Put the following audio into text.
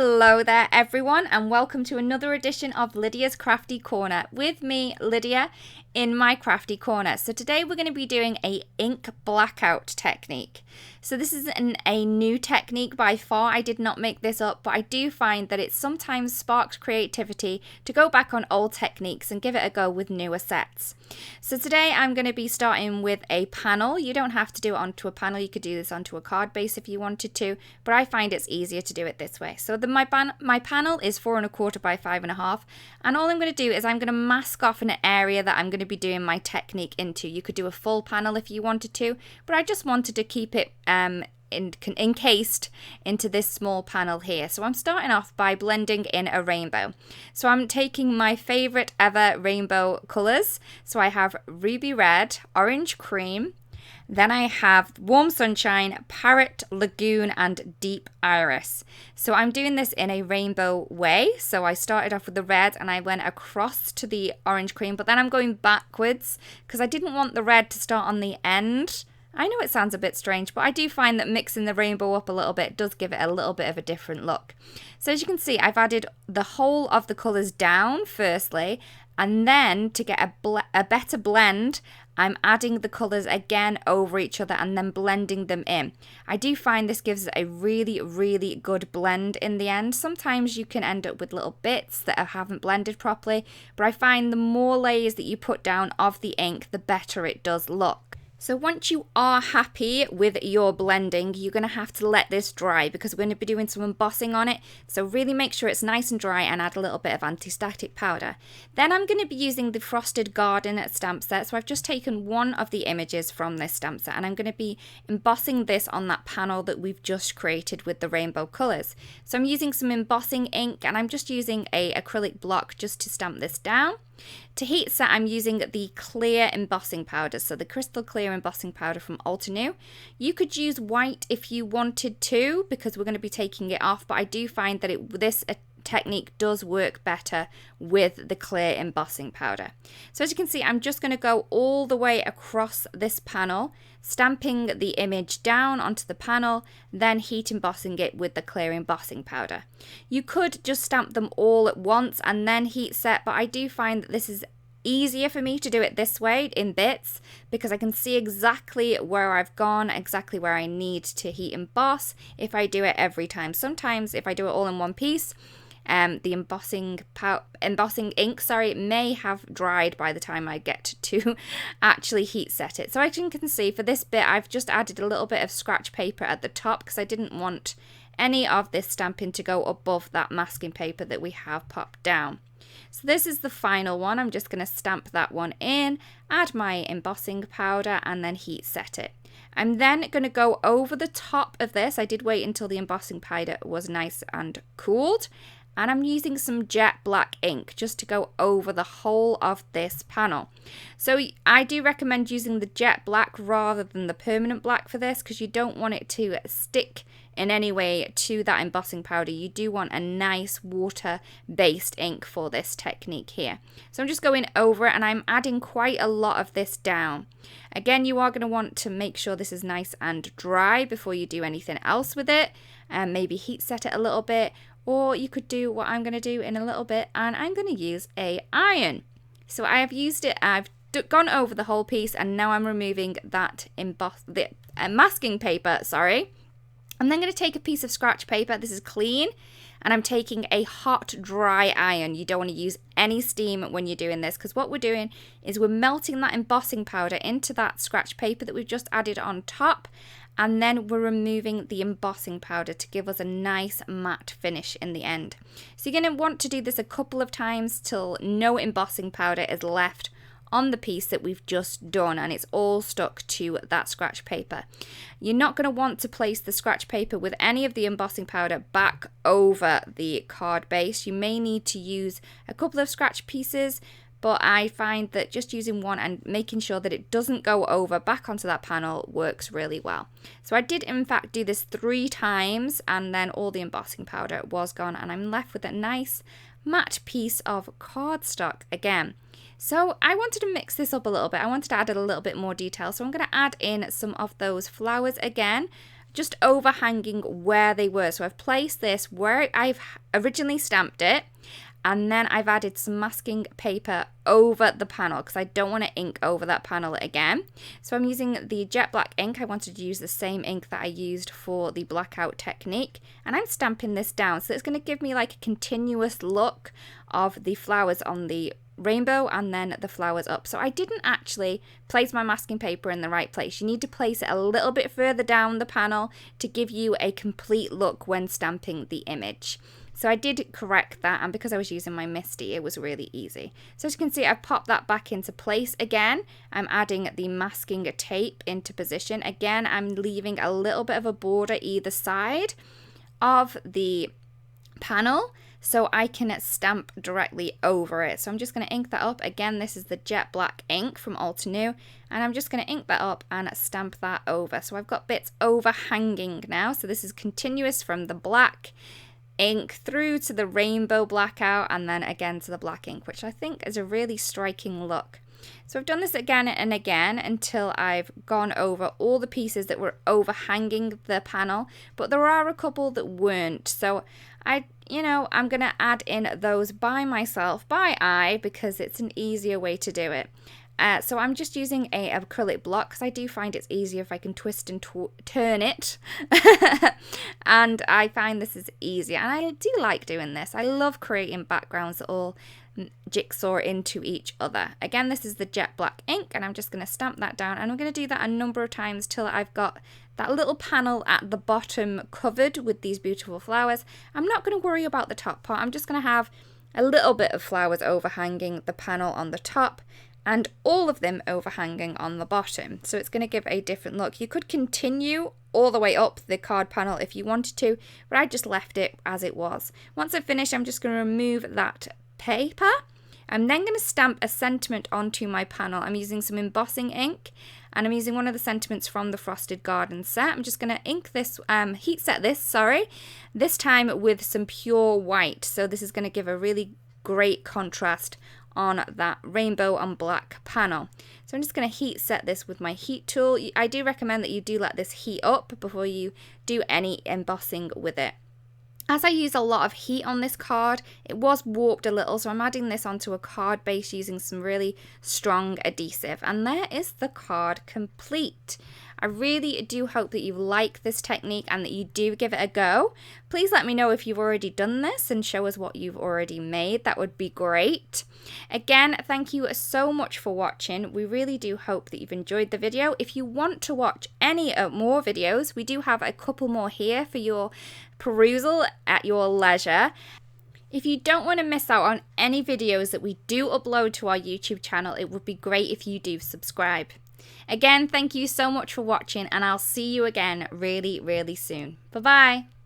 Hello there everyone, and welcome to another edition of Lydia's Crafty Corner with me, Lydia, in my Crafty Corner. So today we're going to be doing a ink blackout technique. So this is a new technique by far. I did not make this up, but I do find that it sometimes sparks creativity to go back on old techniques and give it a go with newer sets. So today I'm going to be starting with a panel. You don't have to do it onto a panel, you could do this onto a card base if you wanted to, but I find it's easier to do it this way. So my panel is 4 1/4 by 5 1/2, and all I'm going to do is I'm going to mask off an area that I'm going to be doing my technique into. You could do a full panel if you wanted to, but I just wanted to keep it encased into this small panel here. So I'm starting off by blending in a rainbow. So I'm taking my favorite ever rainbow colors. So I have ruby red, orange cream, then I have warm sunshine, parrot, lagoon, and deep iris. So I'm doing this in a rainbow way. So I started off with the red and I went across to the orange cream, but then I'm going backwards because I didn't want the red to start on the end. I know it sounds a bit strange, but I do find that mixing the rainbow up a little bit does give it a little bit of a different look. So as you can see, I've added the whole of the colours down firstly, and then to get a better blend, I'm adding the colours again over each other and then blending them in. I do find this gives a really, really good blend in the end. Sometimes you can end up with little bits that haven't blended properly, but I find the more layers that you put down of the ink, the better it does look. So once you are happy with your blending, you're going to have to let this dry because we're going to be doing some embossing on it. So really make sure it's nice and dry and add a little bit of anti-static powder. Then I'm going to be using the Frosted Garden stamp set. So I've just taken one of the images from this stamp set and I'm going to be embossing this on that panel that we've just created with the rainbow colours. So I'm using some embossing ink and I'm just using a acrylic block just to stamp this down. To heat set, I'm using the clear embossing powder, so the crystal clear embossing powder from Altenew. You could use white if you wanted to, because we're going to be taking it off, but I do find that this technique does work better with the clear embossing powder. So as you can see, I'm just going to go all the way across this panel, stamping the image down onto the panel, then heat embossing it with the clear embossing powder. You could just stamp them all at once and then heat set, but I do find that this is easier for me to do it this way in bits because I can see exactly where I've gone, exactly where I need to heat emboss if I do it every time. Sometimes if I do it all in one piece, the embossing ink, may have dried by the time I get to actually heat set it. So as you can see, for this bit, I've just added a little bit of scratch paper at the top because I didn't want any of this stamping to go above that masking paper that we have popped down. So this is the final one. I'm just going to stamp that one in, add my embossing powder, and then heat set it. I'm then going to go over the top of this. I did wait until the embossing powder was nice and cooled. And I'm using some jet black ink just to go over the whole of this panel. So I do recommend using the jet black rather than the permanent black for this because you don't want it to stick in any way to that embossing powder. You do want a nice water-based ink for this technique here. So I'm just going over it and I'm adding quite a lot of this down. Again, you are going to want to make sure this is nice and dry before you do anything else with it, and maybe heat set it a little bit. Or you could do what I'm going to do in a little bit, and I'm going to use a iron. So I have used it, I've gone over the whole piece, and now I'm removing that masking paper, I'm then going to take a piece of scratch paper, this is clean, and I'm taking a hot, dry iron. You don't want to use any steam when you're doing this, because what we're doing is we're melting that embossing powder into that scratch paper that we've just added on top, and then we're removing the embossing powder to give us a nice matte finish in the end. So you're going to want to do this a couple of times till no embossing powder is left on the piece that we've just done and it's all stuck to that scratch paper. You're not going to want to place the scratch paper with any of the embossing powder back over the card base. You may need to use a couple of scratch pieces, but I find that just using one and making sure that it doesn't go over back onto that panel works really well. So I did in fact do this 3 times and then all the embossing powder was gone and I'm left with a nice matte piece of cardstock again. So I wanted to mix this up a little bit. I wanted to add a little bit more detail. So I'm going to add in some of those flowers again just overhanging where they were. So I've placed this where I've originally stamped it, and then I've added some masking paper over the panel because I don't want to ink over that panel again. So I'm using the jet black ink. I wanted to use the same ink that I used for the blackout technique, and I'm stamping this down. So it's going to give me like a continuous look of the flowers on the rainbow and then the flowers up. So I didn't actually place my masking paper in the right place. You need to place it a little bit further down the panel to give you a complete look when stamping the image. So I did correct that, and because I was using my Misty, it was really easy. So as you can see, I've popped that back into place again. I'm adding the masking tape into position. Again, I'm leaving a little bit of a border either side of the panel so I can stamp directly over it. So I'm just going to ink that up. Again, this is the jet black ink from Altenew, and I'm just going to ink that up and stamp that over. So I've got bits overhanging now. So this is continuous from the black ink through to the rainbow blackout and then again to the black ink, which I think is a really striking look. So I've done this again and again until I've gone over all the pieces that were overhanging the panel, but there are a couple that weren't. So I'm going to add in those by myself, by eye, because it's an easier way to do it. So I'm just using a acrylic block because I do find it's easier if I can twist and turn it. And I find this is easier, and I do like doing this. I love creating backgrounds that all jigsaw into each other. Again, this is the jet black ink, and I'm just going to stamp that down, and I'm going to do that a number of times till I've got that little panel at the bottom covered with these beautiful flowers. I'm not going to worry about the top part. I'm just going to have a little bit of flowers overhanging the panel on the top and all of them overhanging on the bottom. So it's going to give a different look. You could continue all the way up the card panel if you wanted to, but I just left it as it was. Once I've finished, I'm just going to remove that paper. I'm then going to stamp a sentiment onto my panel. I'm using some embossing ink, and I'm using one of the sentiments from the Frosted Garden set. I'm just going to ink this, heat set this, this time with some pure white. So this is going to give a really great contrast on that rainbow and black panel. So I'm just going to heat set this with my heat tool. I do recommend that you do let this heat up before you do any embossing with it. As I use a lot of heat on this card, it was warped a little, so I'm adding this onto a card base using some really strong adhesive. And there is the card complete. I really do hope that you like this technique and that you do give it a go. Please let me know if you've already done this and show us what you've already made. That would be great. Again, thank you so much for watching. We really do hope that you've enjoyed the video. If you want to watch any more videos, we do have a couple more here for your perusal at your leisure. If you don't want to miss out on any videos that we do upload to our YouTube channel, it would be great if you do subscribe. Again, thank you so much for watching, and I'll see you again really, really soon. Bye-bye.